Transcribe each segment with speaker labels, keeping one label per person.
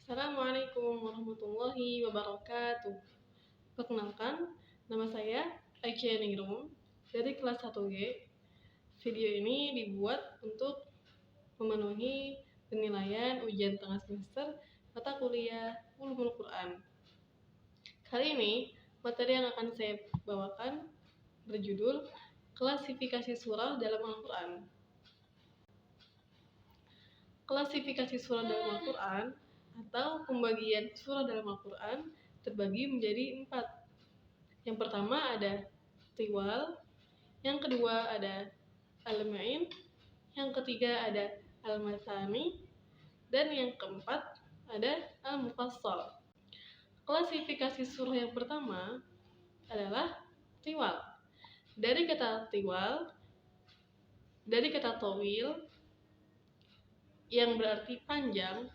Speaker 1: Assalamualaikum warahmatullahi wabarakatuh. Perkenalkan, nama saya Aikia Ningrum dari kelas 1G. Video ini dibuat untuk memenuhi penilaian ujian tengah semester mata kuliah Ulumul Quran. Kali ini, materi yang akan saya bawakan berjudul Klasifikasi Surah dalam Al-Quran. Klasifikasi surah dalam Al-Quran atau pembagian surah dalam Al-Quran terbagi menjadi 4. Yang pertama ada Tiwal, yang kedua ada Al-Ma'in, yang ketiga ada Al-Mathani, dan yang keempat ada Al-Mufassal. Klasifikasi surah yang pertama adalah Tiwal. Dari kata Tiwal, dari kata Tawil, yang berarti panjang,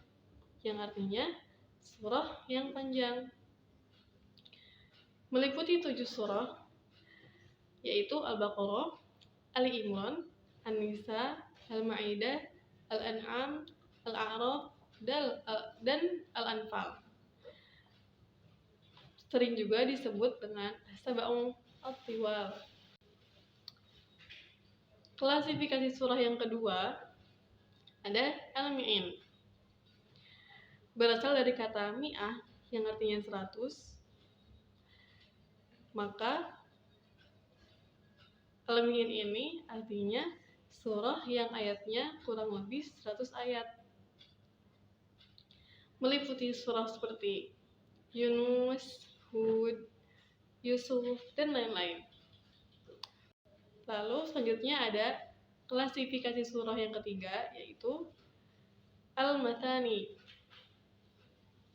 Speaker 1: yang artinya surah yang panjang. Meliputi 7 surah, yaitu Al-Baqarah, Ali Imran, An-Nisa, Al-Ma'idah, Al-An'am, Al-A'raf, dan Al-Anfal. Sering juga disebut dengan Sab'un At-Tiwal. Klasifikasi surah yang kedua ada Al-Mi'in. Berasal dari kata mi'ah yang artinya 100, maka Al-Mi'in ini artinya surah yang ayatnya kurang lebih 100 ayat. Meliputi surah seperti Yunus, Hud, Yusuf, dan lain-lain. Lalu selanjutnya ada klasifikasi surah yang ketiga, yaitu Al-Mathani.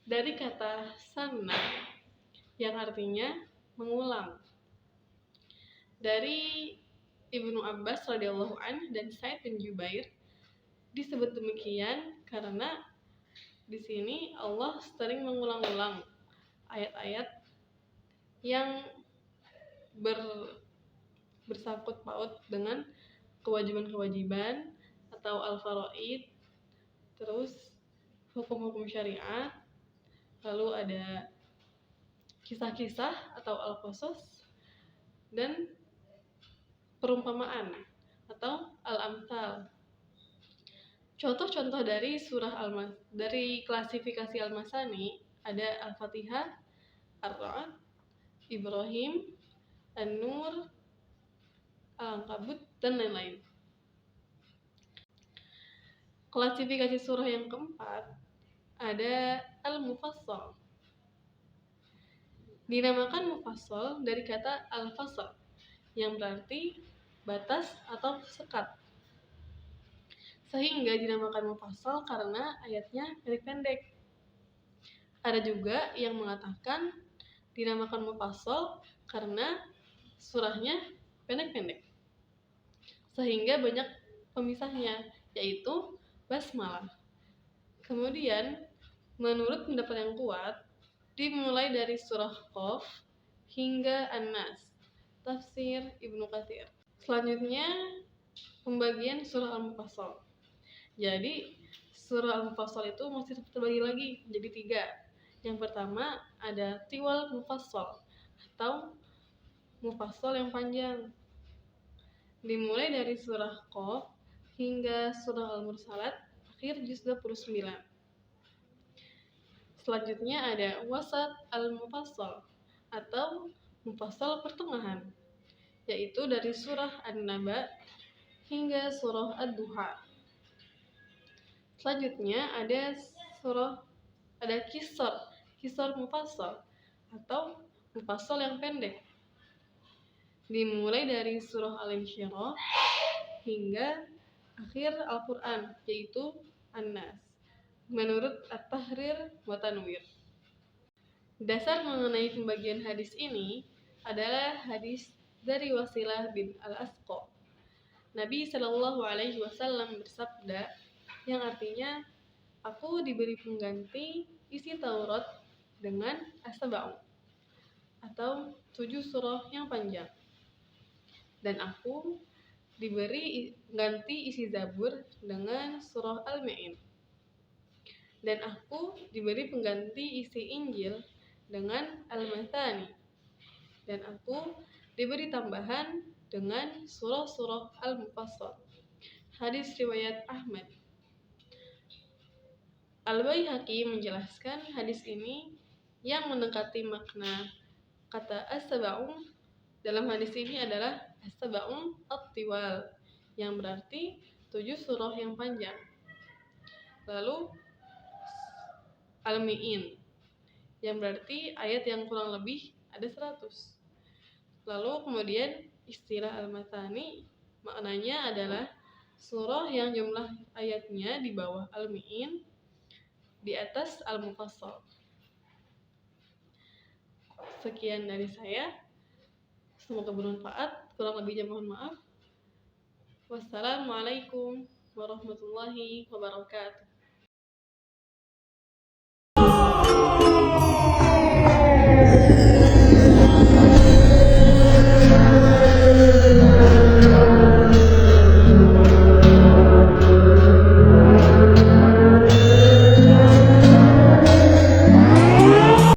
Speaker 1: Dari kata sanna yang artinya mengulang. Dari Ibnu Abbas radhiyallahu anhu dan Sa'id bin Jubair disebut demikian karena di sini Allah sering mengulang-ulang ayat-ayat yang bersangkut paut dengan kewajiban-kewajiban atau al-faraid, terus hukum-hukum syariat, lalu ada kisah-kisah atau al-qasas, dan perumpamaan atau al-amthal. Contoh-contoh dari dari klasifikasi Al-Masani ada Al-Fatihah, Ar-Ra'd, Ibrahim, An-Nur, Al-Ankabut, dan lain-lain. Klasifikasi surah yang keempat ada Al-Mufassal. Dinamakan Mufassal dari kata Al-Fasal yang berarti batas atau sekat. Sehingga dinamakan Mufassal karena ayatnya pendek-pendek. Ada juga yang mengatakan dinamakan Mufassal karena surahnya pendek-pendek. Sehingga banyak pemisahnya, yaitu basmalah. Kemudian, menurut pendapat yang kuat, dimulai dari surah Qaf hingga An-Nas, tafsir Ibnu Katsir. Selanjutnya, pembagian surah Al-Mufassal. Jadi, surah Al-Mufassal itu masih terbagi lagi menjadi 3. Yang pertama ada Tiwal Mufassal atau Mufassal yang panjang. Dimulai dari surah Qaf hingga surah Al-Mursalat akhir juz 29. Selanjutnya ada Wasat Al-Mufassal atau Mufassal pertengahan, yaitu dari surah An-Naba hingga surah Ad-Duha. Selanjutnya ada Qisar Mufassal atau Mufassal yang pendek. Dimulai dari surah Al-Insyirah hingga akhir Al-Quran, yaitu An-Nas, menurut At-Tahrir wa Tanwir. Dasar mengenai pembagian hadis ini adalah hadis dari Wasilah bin Al-Asqa. Nabi Shallallahu Alaihi Wasallam bersabda, yang artinya, aku diberi pengganti isi Taurat dengan As-Sab'un atau 7 surah yang panjang, dan aku diberi ganti isi Zabur dengan surah Al-Ma'in. Dan aku diberi pengganti isi Injil dengan Al-Mathani. Dan aku diberi tambahan dengan surah-surah Al-Mufassal. Hadis riwayat Ahmad. Al-Baihaqi menjelaskan hadis ini yang mendekati makna kata as-sab'un dalam hadis ini adalah as-sab'un at-tiwal, yang berarti 7 surah yang panjang. Lalu al-mi'in, yang berarti ayat yang kurang lebih ada 100. Lalu kemudian istilah al-mathani maknanya adalah surah yang jumlah ayatnya di bawah al-mi'in, di atas al-mufassal. Sekian dari saya. Semoga bermanfaat. Kurang lebihnya mohon maaf. Wassalamualaikum warahmatullahi wabarakatuh.